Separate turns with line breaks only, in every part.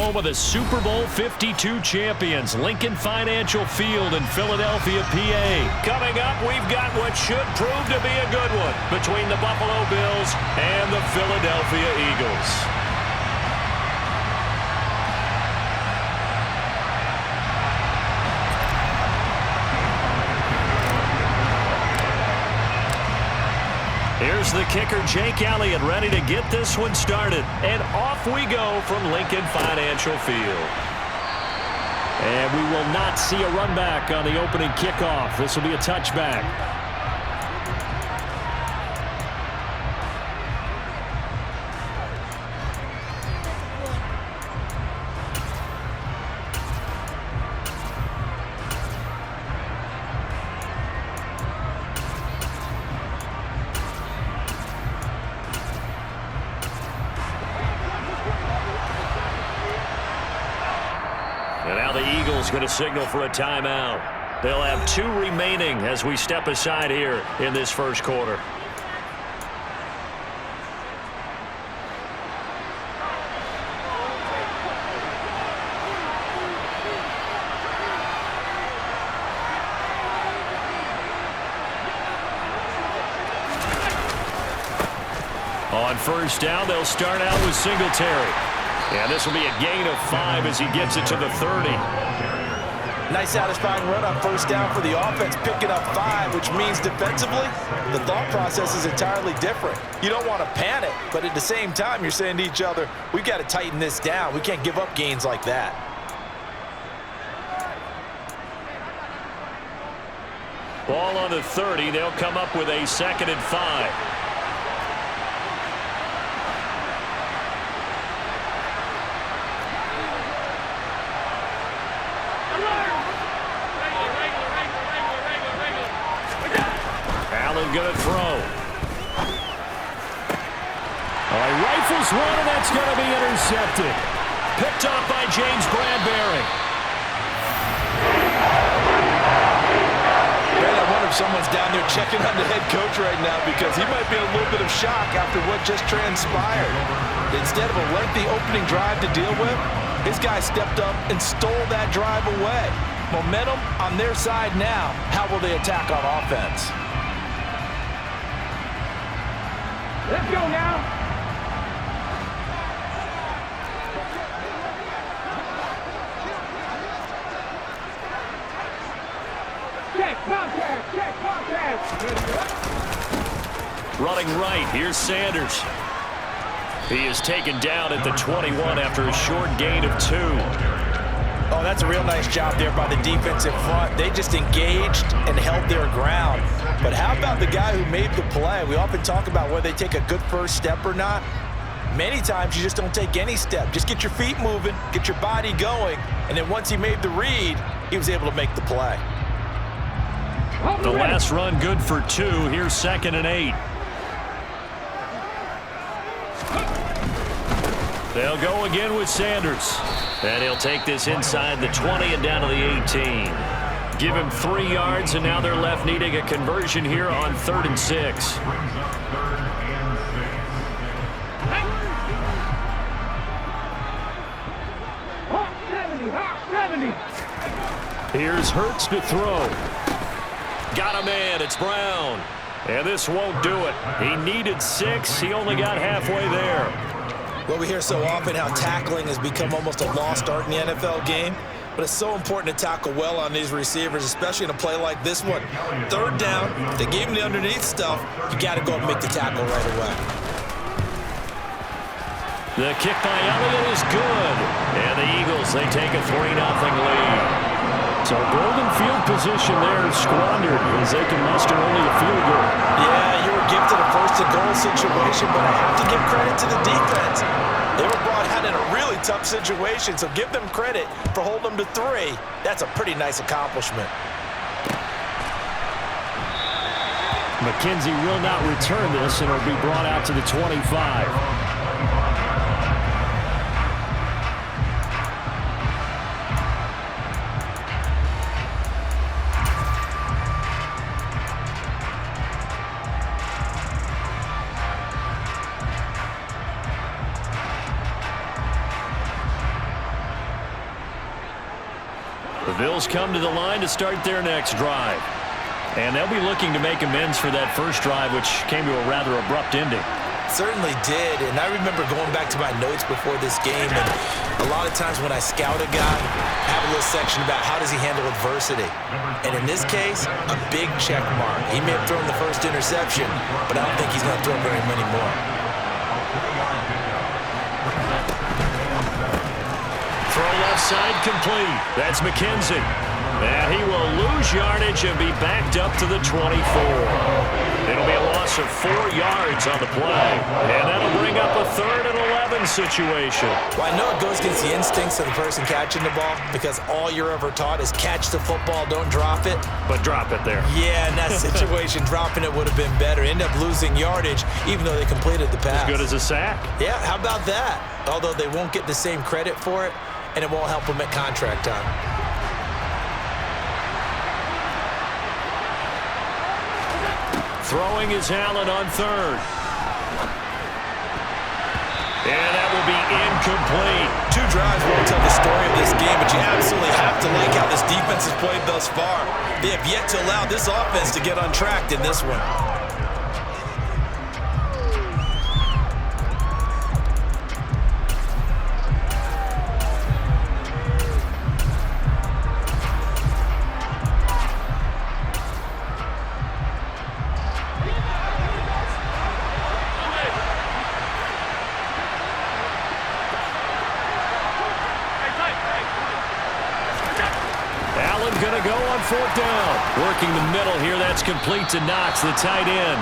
home of the Super Bowl 52 champions, Lincoln Financial Field in Philadelphia, PA. Coming up, we've got what should prove to be a good one between the Buffalo Bills and the Philadelphia Eagles. Here's the kicker, Jake Elliott, ready to get this one started. And off we go from Lincoln Financial Field. And we will not see a run back on the opening kickoff. This will be a touchback. And now the Eagles going to signal for a timeout. They'll have 2 remaining as we step aside here in this first quarter. On first down, they'll start out with Singletary. And this will be a gain of 5 as he gets it to the 30.
Nice satisfying run on first down for the offense, picking up 5, which means defensively, the thought process is entirely different. You don't want to panic, but at the same time, you're saying to each other, we've got to tighten this down. We can't give up gains like that.
Ball on the 30. They'll come up with a 2nd and 5. Going to throw. He rifles one, and that's going to be intercepted. Picked off by James Bradbury.
Man, I wonder if someone's down there checking on the head coach right now because he might be in a little bit of shock after what just transpired. Instead of a lengthy opening drive to deal with, his guy stepped up and stole that drive away. Momentum on their side now. How will they attack on offense?
Let's go now. Check contact.
Running right, here's Sanders. He is taken down at the 21 after a short gain of 2.
Oh, that's a real nice job there by the defense in front. They just engaged and held their ground. But how about the guy who made the play? We often talk about whether they take a good first step or not. Many times you just don't take any step. Just get your feet moving, get your body going, and then once he made the read, he was able to make the play.
The last run good for 2. Here's 2nd and 8. They'll go again with Sanders. And he'll take this inside the 20 and down to the 18. Give him 3 yards, and now they're left needing a conversion here on 3rd and 6. Here's Hurts to throw. Got a man. It's Brown. And this won't do it. He needed 6. He only got halfway there.
Well, we hear so often how tackling has become almost a lost art in the NFL game, but it's so important to tackle well on these receivers, especially in a play like this one. 3rd down, they gave him the underneath stuff, you got to go and make the tackle right away.
The kick by Elliott is good, and the Eagles, they take a 3-0 lead. So golden field position there squandered as they can muster only a field goal.
Yeah, you were gifted a 1st-and-goal situation, but I have to give credit to the defense. They were brought out in a really tough situation, so give them credit for holding them to 3. That's a pretty nice accomplishment.
McKenzie will not return this, and it'll be brought out to the 25. The Bills come to the line to start their next drive. And they'll be looking to make amends for that first drive, which came to a rather abrupt ending.
Certainly did, and I remember going back to my notes before this game, and a lot of times when I scout a guy, I have a little section about how does he handle adversity. And in this case, a big check mark. He may have thrown the first interception, but I don't think he's going to throw very many more.
Throw left side complete. That's McKenzie. And he will lose yardage and be backed up to the 24. It'll be a loss of 4 yards on the play. And that'll bring up a 3rd and 11 situation.
Well, I know it goes against the instincts of the person catching the ball because all you're ever taught is catch the football, don't drop it.
But drop it there.
Yeah, in that situation, dropping it would have been better. End up losing yardage even though they completed the pass.
As good as a sack.
Yeah, how about that? Although they won't get the same credit for it, and it won't help them at contract time.
Throwing is Allen on 3rd. And that will be incomplete.
2 drives won't tell the story of this game, but you absolutely have to like how this defense has played thus far. They have yet to allow this offense to get untracked in this one.
Going to go on 4th down. Working the middle here. That's complete to Knox, the tight end.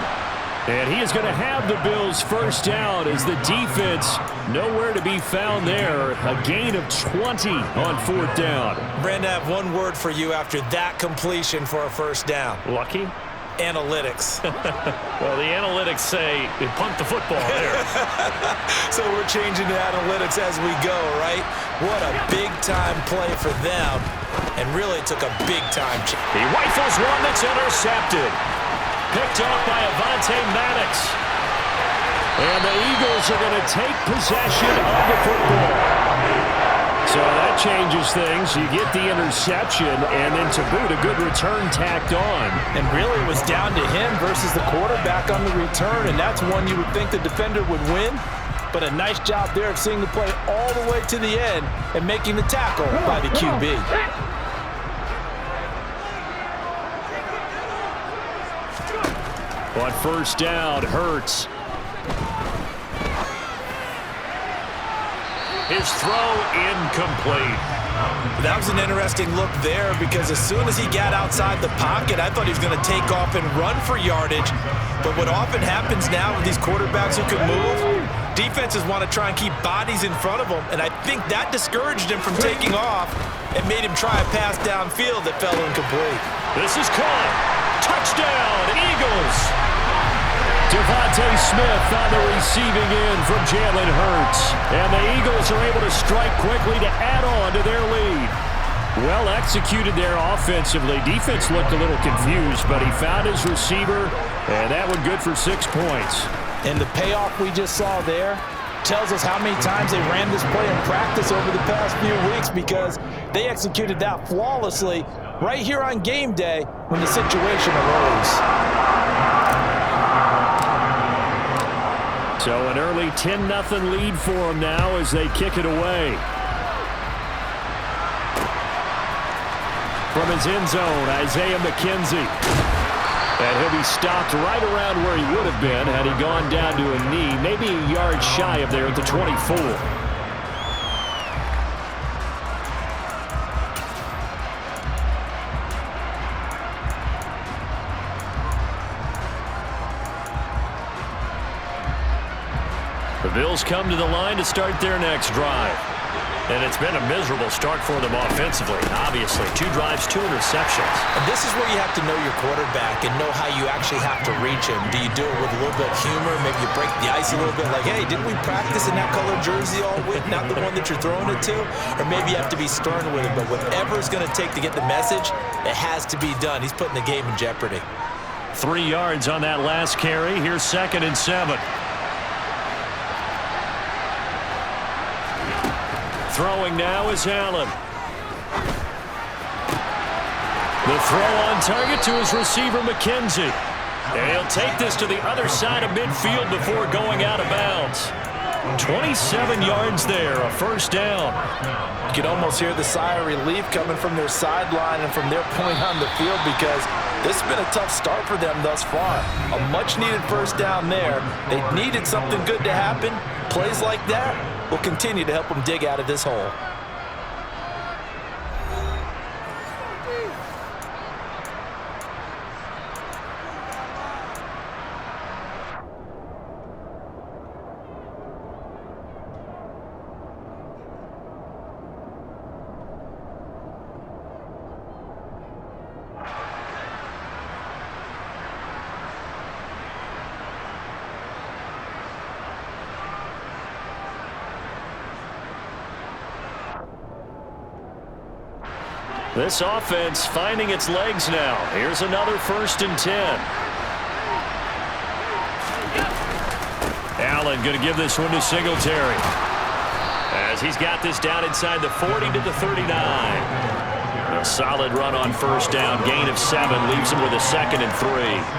And he is going to have the Bills first down as the defense nowhere to be found there. A gain of 20 on 4th down.
Brandon, I have one word for you after that completion for a first down.
Lucky?
Analytics.
Well, the analytics say they punt the football there.
So we're changing the analytics as we go, right? What a big-time play for them, and really took a big-time chance.
He rifles one that's intercepted. Picked off by Avonte Maddox. And the Eagles are going to take possession of the football. So that changes things. You get the interception, and then to boot, a good return tacked on.
And really it was down to him versus the quarterback on the return, and that's one you would think the defender would win. But a nice job there of seeing the play all the way to the end and making the tackle by the QB.
On first down, Hurts. His throw incomplete.
That was an interesting look there because as soon as he got outside the pocket, I thought he was going to take off and run for yardage. But what often happens now with these quarterbacks who can move, defenses want to try and keep bodies in front of them, and I think that discouraged him from taking off and made him try a pass downfield that fell incomplete.
This is caught. Touchdown, Eagles. Devontae Smith on the receiving end from Jalen Hurts. And the Eagles are able to strike quickly to add on to their lead. Well executed there offensively. Defense looked a little confused, but he found his receiver, and that one good for 6 points.
And the payoff we just saw there tells us how many times they ran this play in practice over the past few weeks because they executed that flawlessly right here on game day when the situation arose.
So an early 10-0 lead for them now as they kick it away. From his end zone, Isaiah McKenzie. And he'll be stopped right around where he would have been had he gone down to a knee, maybe a yard shy of there at the 24. The Bills come to the line to start their next drive. And it's been a miserable start for them offensively. Obviously, 2 drives, 2 interceptions.
And this is where you have to know your quarterback and know how you actually have to reach him. Do you do it with a little bit of humor? Maybe you break the ice a little bit like, hey, didn't we practice in that color jersey all week? Not the one that you're throwing it to? Or maybe you have to be stern with it. But whatever it's going to take to get the message, it has to be done. He's putting the game in jeopardy.
3 yards on that last carry. Here's 2nd and 7. Throwing now is Allen. The throw on target to his receiver, McKenzie. And he'll take this to the other side of midfield before going out of bounds. 27 yards there, a first down.
You can almost hear the sigh of relief coming from their sideline and from their point on the field, because this has been a tough start for them thus far. A much-needed first down there. They needed something good to happen. Plays like that will continue to help them dig out of this hole.
This offense finding its legs now. Here's another 1st and 10. Allen going to give this one to Singletary, as he's got this down inside the 40 to the 39. A solid run on first down. Gain of 7 leaves him with a 2nd and 3.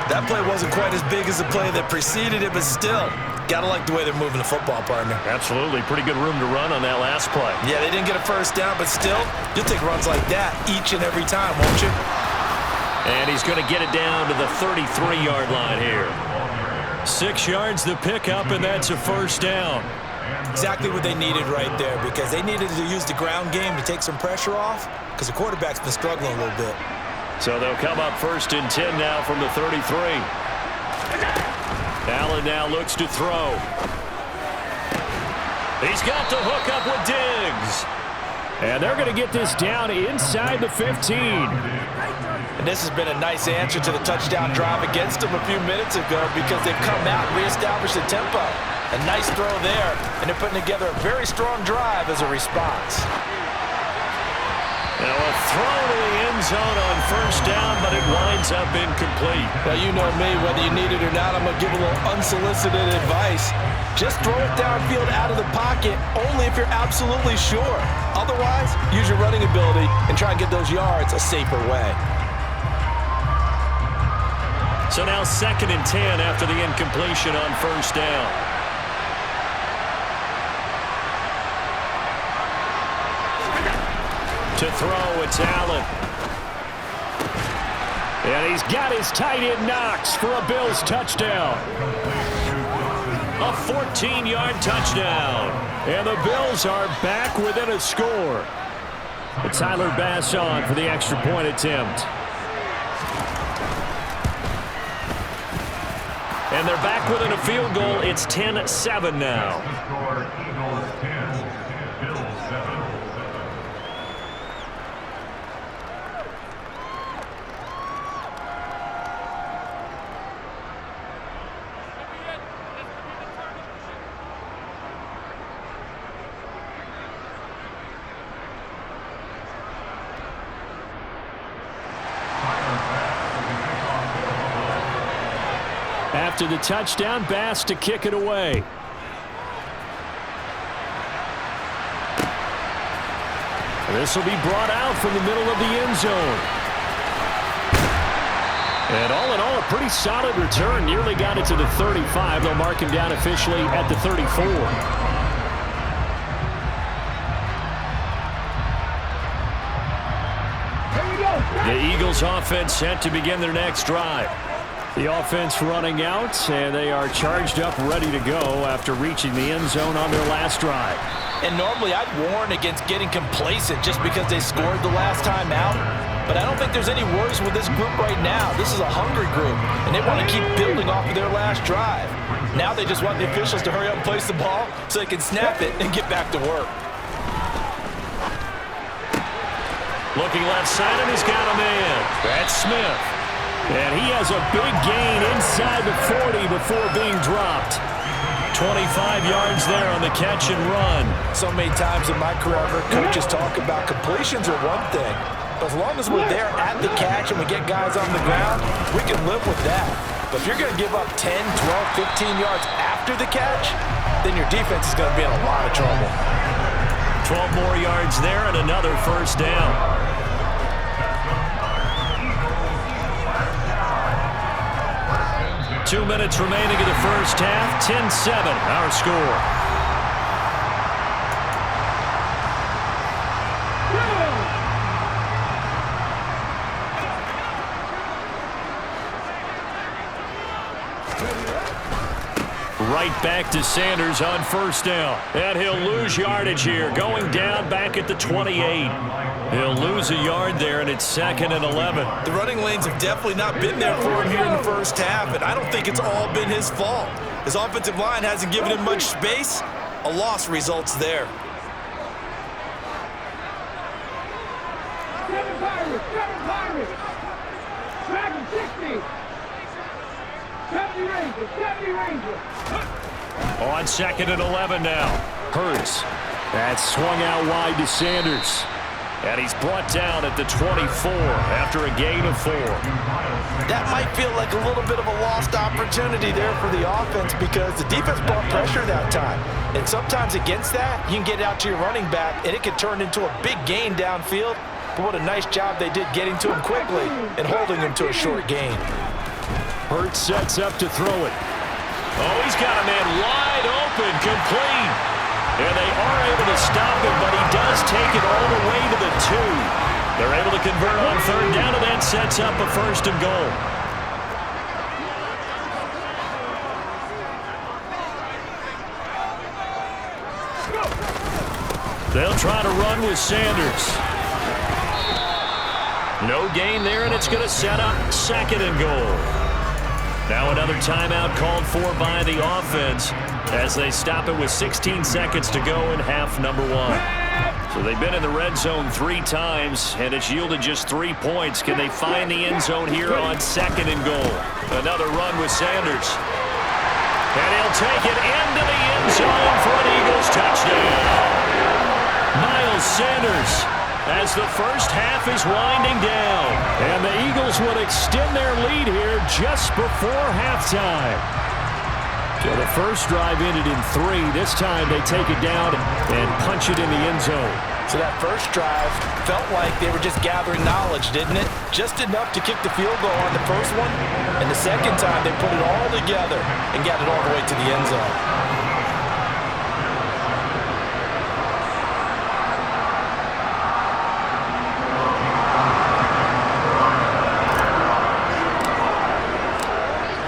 That play wasn't quite as big as the play that preceded it, but still, gotta like the way they're moving the football, partner.
Absolutely. Pretty good room to run on that last play.
Yeah, they didn't get a first down, but still, you'll take runs like that each and every time, won't you?
And he's going to get it down to the 33-yard line here. 6 yards the pickup, and that's a first down.
Exactly what they needed right there, because they needed to use the ground game to take some pressure off, because the quarterback's been struggling a little bit.
So they'll come up 1st and 10 now from the 33. Allen now looks to throw. He's got the hook up with Diggs. And they're going to get this down inside the 15.
And this has been a nice answer to the touchdown drive against them a few minutes ago, because they've come out and reestablished the tempo. A nice throw there, and they're putting together a very strong drive as a response.
Now a throw to the end zone on first down, but it winds up incomplete.
Now, you know me, whether you need it or not, I'm going to give a little unsolicited advice. Just throw it downfield out of the pocket, only if you're absolutely sure. Otherwise, use your running ability and try and get those yards a safer way.
So now 2nd and 10 after the incompletion on first down. To throw, it's Allen. And he's got his tight end Knox for a Bills touchdown. A 14-yard touchdown. And the Bills are back within a score. But Tyler Bass on for the extra point attempt. And they're back within a field goal. It's 10-7 now. After the touchdown, Bass to kick it away. This will be brought out from the middle of the end zone. And all in all, a pretty solid return. Nearly got it to the 35. They'll mark him down officially at the 34. The Eagles offense set to begin their next drive. The offense running out, and they are charged up, ready to go after reaching the end zone on their last drive.
And normally I'd warn against getting complacent just because they scored the last time out. But I don't think there's any worries with this group right now. This is a hungry group, and they want to keep building off of their last drive. Now they just want the officials to hurry up and place the ball so they can snap it and get back to work.
Looking left side, and he's got a man. That's Smith. And he has a big gain inside the 40 before being dropped. 25 yards there on the catch and run.
So many times in my career, I've heard coaches talk about completions are one thing. But as long as we're there at the catch and we get guys on the ground, we can live with that. But if you're going to give up 10, 12, 15 yards after the catch, then your defense is going to be in a lot of trouble.
12 more yards there and another first down. 2 minutes remaining in the first half. 10-7, our score. Right back to Sanders on first down. And he'll lose yardage here, going down back at the 28. He'll lose a yard there, and it's 2nd and 11.
The running lanes have definitely not been there for him here in the first half, and I don't think it's all been his fault. His offensive line hasn't given him much space. A loss results there.
7 Pirates, 7 Pirates. Dragon 60. 70 Rangers, 70 Rangers.
On 2nd and 11 now. Hurts. That's swung out wide to Sanders. And he's brought down at the 24 after a gain of 4.
That might feel like a little bit of a lost opportunity there for the offense because the defense brought pressure that time. And sometimes against that, you can get out to your running back, and it can turn into a big gain downfield. But what a nice job they did getting to him quickly and holding him to a short gain.
Hurts sets up to throw it. Oh, he's got a man wide open, complete. And they are able to stop him, but he does take it all the way to the 2. They're able to convert on 3rd down, and that sets up a 1st and goal. They'll try to run with Sanders. No gain there, and it's going to set up 2nd and goal. Now another timeout called for by the offense as they stop it with 16 seconds to go in half number 1. So they've been in the red zone 3 times, and it's yielded just 3 points. Can they find the end zone here on 2nd and goal? Another run with Sanders. And he'll take it into the end zone for an Eagles touchdown. Miles Sanders, as the first half is winding down. And the Eagles will extend their lead here just before halftime. So the first drive ended in 3. This time they take it down and punch it in the end zone.
So that first drive felt like they were just gathering knowledge, didn't it? Just enough to kick the field goal on the first one. And the second time they put it all together and got it all the way to the end zone.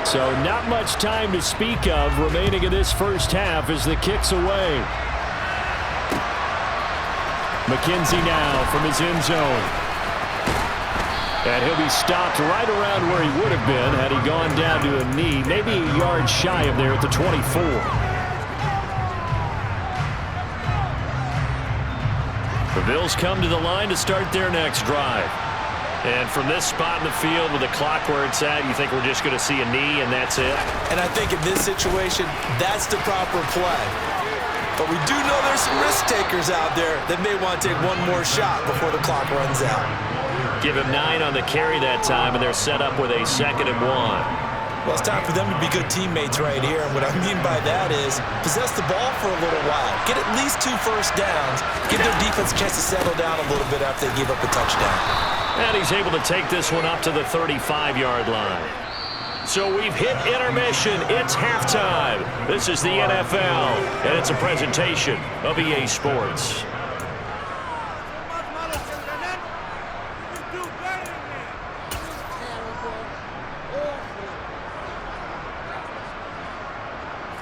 So not much time to speak of remaining in this first half as the kick's away. McKenzie now from his end zone. And he'll be stopped right around where he would have been had he gone down to a knee, maybe a yard shy of there at the 24. The Bills come to the line to start their next drive. And from this spot in the field with the clock where it's at, you think we're just going to see a knee and that's it?
And I think in this situation, that's the proper play. But we do know there's some risk takers out there that may want to take one more shot before the clock runs out.
Give him 9 on the carry that time, and they're set up with a 2nd and 1.
Well, it's time for them to be good teammates right here. And what I mean by that is possess the ball for a little while. Get at least 2 first downs. Give their defense a chance to settle down a little bit after they give up a touchdown.
And he's able to take this one up to the 35-yard line. So we've hit intermission. It's halftime. This is the NFL, and it's a presentation of EA Sports.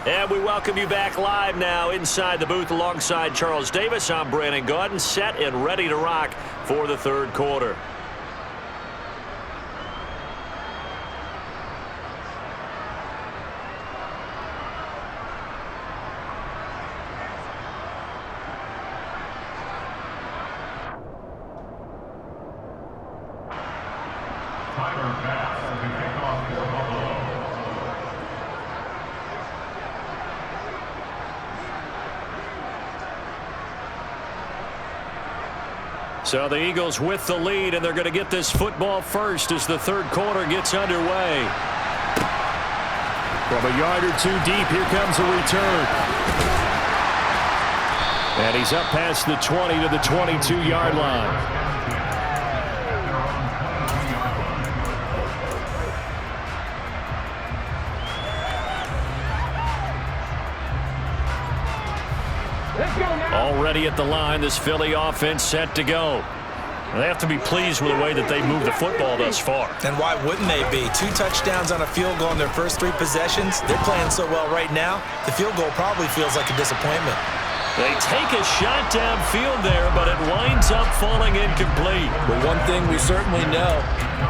And we welcome you back live now inside the booth alongside Charles Davis. I'm Brandon Gaudin, set and ready to rock for the 3rd quarter. So the Eagles with the lead, and they're going to get this football first as the 3rd quarter gets underway. From a yard or 2 deep, here comes a return. And he's up past the 20 to the 22-yard line. Already at the line, this Philly offense set to go. They have to be pleased with the way that they moved the football thus far.
And why wouldn't they be? 2 touchdowns on a field goal in their first 3 possessions. They're playing so well right now, the field goal probably feels like a disappointment.
They take a shot downfield there, but it winds up falling incomplete.
But one thing we certainly know,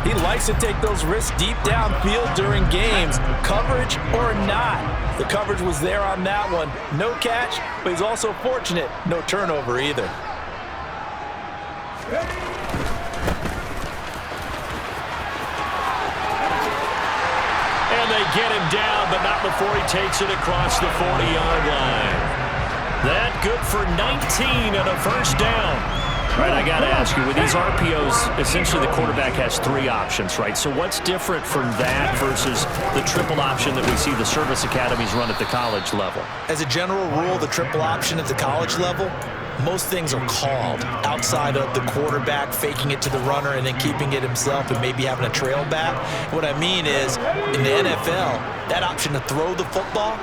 he likes to take those risks deep downfield during games, coverage or not. The coverage was there on that one. No catch, but he's also fortunate. No turnover either.
And they get him down, but not before he takes it across the 40-yard line. That good for 19 and a first down. All right, I got to ask you, with these RPOs, essentially the quarterback has 3 options, right? So what's different from that versus the triple option that we see the service academies run at the college level?
As a general rule, the triple option at the college level, most things are called outside of the quarterback faking it to the runner and then keeping it himself and maybe having a trail back. What I mean is, in the NFL, that option to throw the football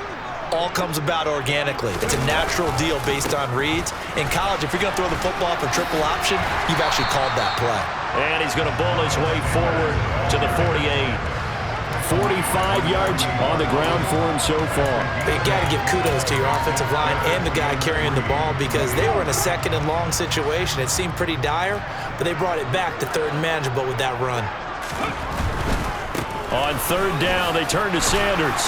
all comes about organically. It's a natural deal based on reads. In college, if you're going to throw the football for triple option, you've actually called that play.
And he's going to bull his way forward to the 48. 45 yards on the ground for him so far.
You got to give kudos to your offensive line and the guy carrying the ball because they were in a 2nd and long situation. It seemed pretty dire, but they brought it back to 3rd and manageable with that run.
On 3rd down, they turn to Sanders.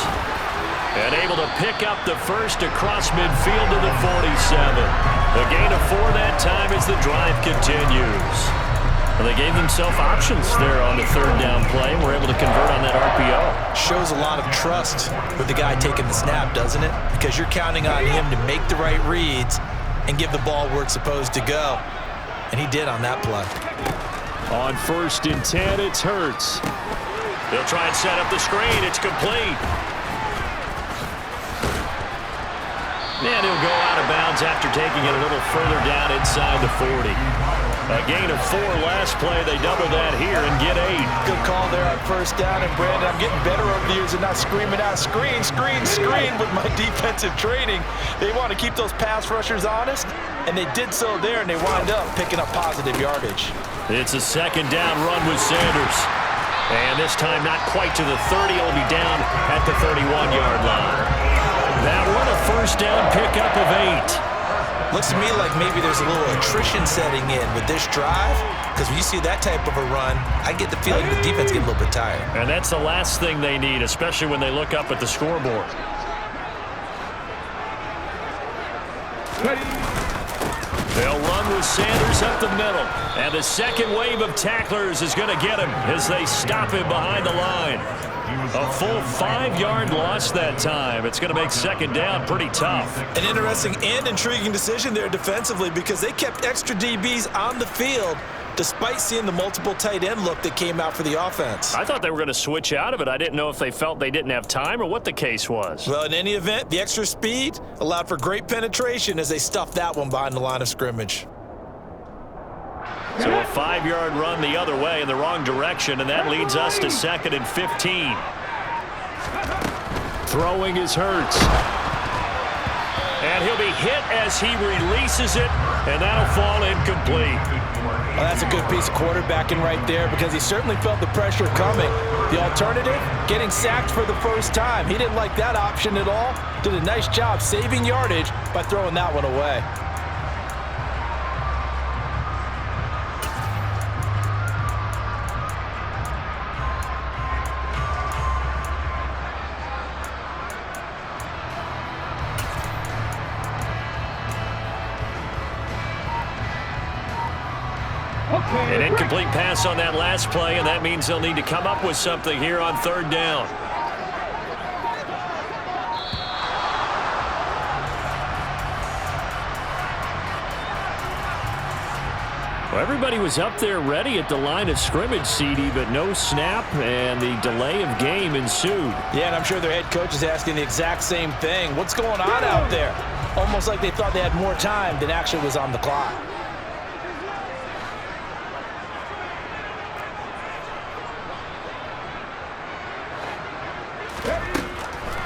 And able to pick up the first across midfield to the 47. The gain of 4 that time as the drive continues. Well, they gave themselves options there on the 3rd down play and were able to convert on that RPO.
Shows a lot of trust with the guy taking the snap, doesn't it? Because you're counting on him to make the right reads and give the ball where it's supposed to go. And he did on that play.
On 1st and 10, it's Hurts. They'll try and set up the screen. It's complete. And he'll go out of bounds after taking it a little further down inside the 40. A gain of 4 last play. They double that here and get 8.
Good call there on 1st down. And, Brandon, I'm getting better over the years and not screaming out, screen, screen, screen with my defensive training. They want to keep those pass rushers honest, and they did so there, and they wind up picking up positive yardage.
It's a 2nd down run with Sanders. And this time not quite to the 30. It'll be down at the 31-yard line. That one a 1st down pickup of 8.
Looks to me like maybe there's a little attrition setting in with this drive, because when you see that type of a run, I get the feeling the defense get a little bit tired.
And that's the last thing they need, especially when they look up at the scoreboard. They'll run with Sanders up the middle. And the second wave of tacklers is going to get him as they stop him behind the line. A full 5-yard loss that time. It's going to make 2nd down pretty tough.
An interesting and intriguing decision there defensively because they kept extra DBs on the field despite seeing the multiple tight end look that came out for the offense.
I thought they were going to switch out of it. I didn't know if they felt they didn't have time or what the case was.
Well, in any event, the extra speed allowed for great penetration as they stuffed that one behind the line of scrimmage.
So a 5-yard run the other way in the wrong direction, and that leads us to 2nd and 15. Throwing is Hurts. And he'll be hit as he releases it, and that'll fall incomplete.
Well, that's a good piece of quarterbacking right there because he certainly felt the pressure coming. The alternative, getting sacked for the first time. He didn't like that option at all. Did a nice job saving yardage by throwing that one away.
An incomplete pass on that last play, and that means they'll need to come up with something here on 3rd down. Well, everybody was up there ready at the line of scrimmage, CD, but no snap, and the delay of game ensued.
Yeah, and I'm sure their head coach is asking the exact same thing. What's going on out there? Almost like they thought they had more time than actually was on the clock.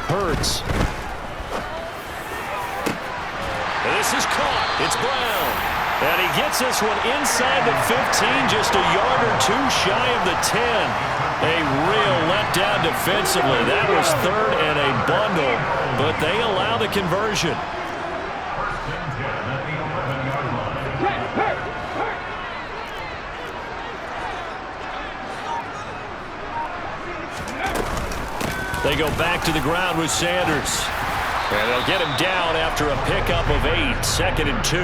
Hurts. This is caught. It's Brown. And he gets this one inside the 15, just a yard or two shy of the 10. A real letdown defensively. That was third and a bundle, but they allow the conversion. They go back to the ground with Sanders. And they'll get him down after a pickup of 8, 2nd and 2.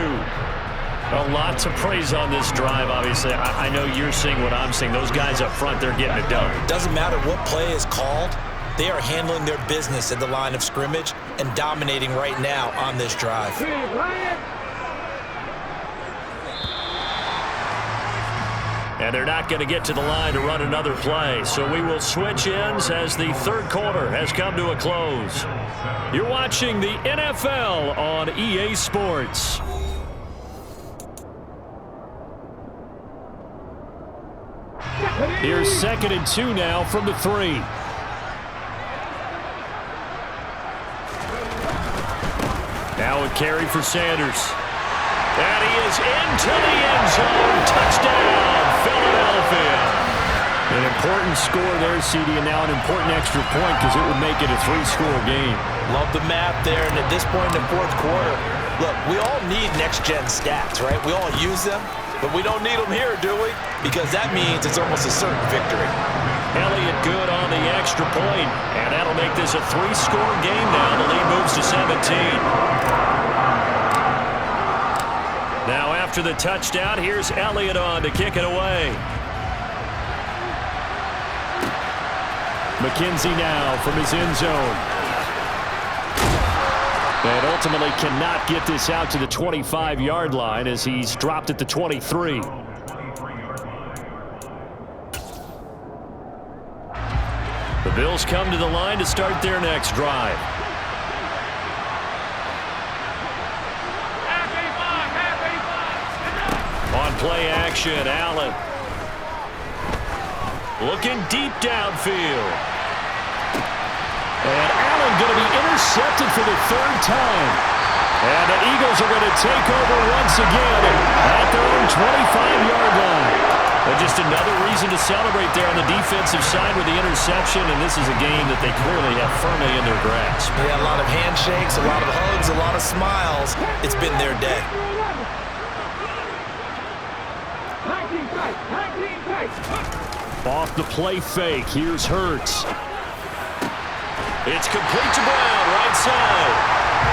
A lot to praise on this drive, obviously. I know you're seeing what I'm seeing. Those guys up front, they're getting it done.
Doesn't matter what play is called. They are handling their business at the line of scrimmage and dominating right now on this drive.
And they're not going to get to the line to run another play. So we will switch ends as the third quarter has come to a close. You're watching the NFL on EA Sports. Here's 2nd and 2 now from the 3. Now a carry for Sanders. And he is into the end zone. Touchdown, Philadelphia. An important score there, CD, and now an important extra point because it would make it a 3-score game.
Love the math there, and at this point in the fourth quarter, look, we all need next-gen stats, right? We all use them, but we don't need them here, do we? Because that means it's almost a certain victory.
Elliott good on the extra point, and that'll make this a 3-score game now. The lead moves to 17. Now after the touchdown, here's Elliott on to kick it away. McKenzie now from his end zone. And ultimately cannot get this out to the 25-yard line as he's dropped at the 23. The Bills come to the line to start their next drive. On play action, Allen. Looking deep downfield. And Allen going to be intercepted for the 3rd time. And the Eagles are going to take over once again at their own 25-yard line. But just another reason to celebrate there on the defensive side with the interception, and this is a game that they clearly have firmly in their grasp.
Yeah, a lot of handshakes, a lot of hugs, a lot of smiles. It's been their day.
19 tight, 19 tight.
Off the play fake, here's Hurts. It's complete to Brown, right side.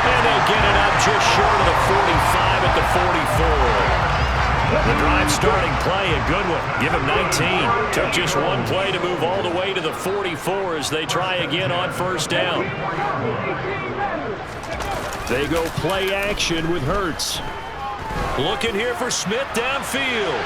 And they get it up just short of the 45 at the 44. The drive starting play, a good one. Give him 19. Took just one play to move all the way to the 44 as they try again on 1st down. They go play action with Hurts. Looking here for Smith downfield.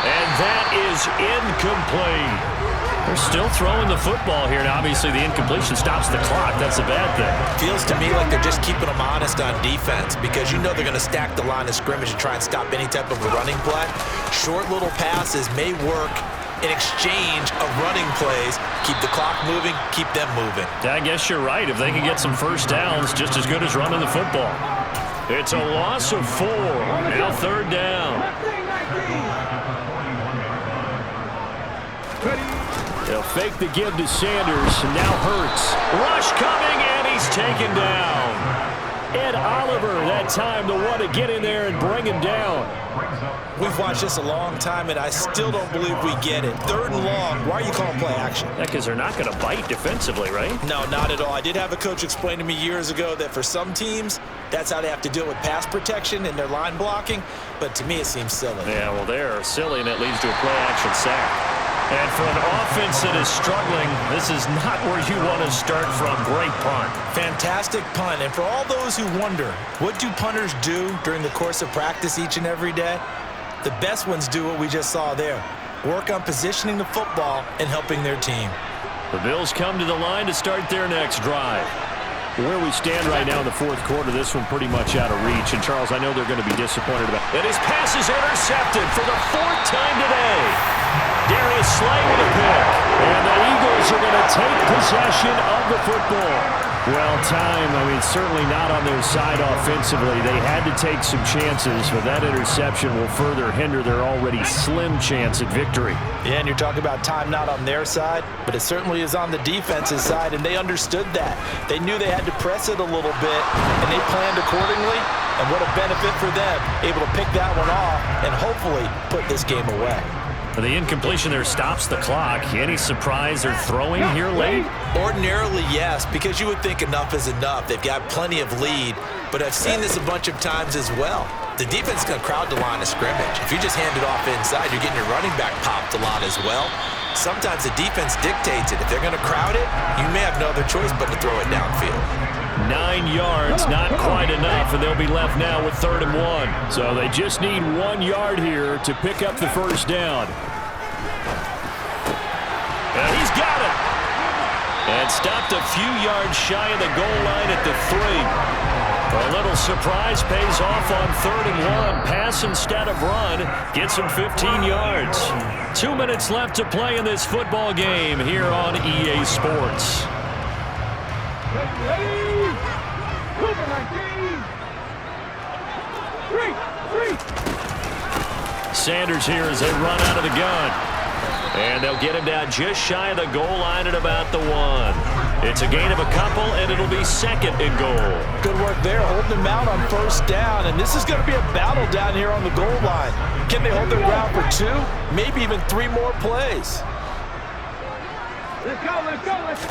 And that is incomplete. They're still throwing the football here. Now, obviously, the incompletion stops the clock. That's a bad thing.
Feels to me like they're just keeping them honest on defense because you know they're going to stack the line of scrimmage and try and stop any type of a running play. Short little passes may work in exchange of running plays. Keep the clock moving, keep them moving.
I guess you're right. If they can get some 1st downs, just as good as running the football. It's a loss of 4. Now 3rd down. They'll fake the give to Sanders, and now Hurts. Rush coming, and he's taken down. Ed Oliver, that time the one to get in there and bring him down.
We've watched this a long time, and I still don't believe we get it. 3rd and long, why are you calling play action?
Yeah, because they're not going to bite defensively, right?
No, not at all. I did have a coach explain to me years ago that for some teams, that's how they have to deal with pass protection and their line blocking, but to me it seems silly.
Yeah, well, they're silly, and it leads to a play action sack. And for an offense that is struggling, this is not where you want to start from. Great punt.
Fantastic punt. And for all those who wonder, what do punters do during the course of practice each and every day? The best ones do what we just saw there. Work on positioning the football and helping their team.
The Bills come to the line to start their next drive. Where we stand right now in the 4th quarter, this one pretty much out of reach. And, Charles, I know they're going to be disappointed about it. And his pass is intercepted for the 4th time today. Darius Slay with a pick. And the Eagles are going to take possession of the football. Well, certainly not on their side offensively. They had to take some chances, but that interception will further hinder their already slim chance at victory.
Yeah, and you're talking about time not on their side, but it certainly is on the defense's side, and they understood that. They knew they had to press it a little bit, and they planned accordingly, and what a benefit for them, able to pick that one off and hopefully put this game away.
The incompletion there stops the clock. Any surprise they're throwing here late?
Ordinarily, yes, because you would think enough is enough. They've got plenty of lead, but I've seen this a bunch of times as well. The defense is going to crowd the line of scrimmage. If you just hand it off inside, you're getting your running back popped a lot as well. Sometimes the defense dictates it. If they're going to crowd it, you may have no other choice but to throw it downfield.
9 yards, not quite enough, and they'll be left now with 3rd and 1. So they just need 1 yard here to pick up the first down. And he's got it. And stopped a few yards shy of the goal line at the 3. A little surprise pays off on 3rd and 1. Pass instead of run. Gets him 15 yards. 2 minutes left to play in this football game here on EA Sports. Sanders here as they run out of the gun. And they'll get him down just shy of the goal line at about the 1. It's a gain of a couple, and it'll be 2nd and goal.
Good work there, holding him out on 1st down, and this is going to be a battle down here on the goal line. Can they hold their ground for 2, maybe even 3 more plays?
Let's go, let's go, let's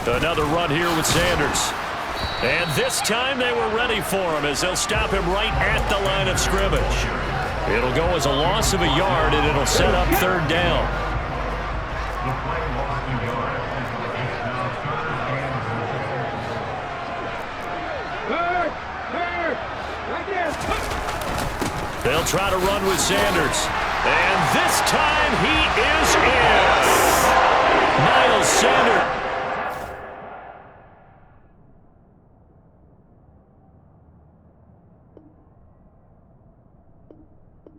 go.
Another run here with Sanders. And this time they were ready for him as they'll stop him right at the line of scrimmage. It'll go as a loss of a yard, and it'll set up 3rd down. They'll try to run with Sanders. And this time he is in. Miles Sanders.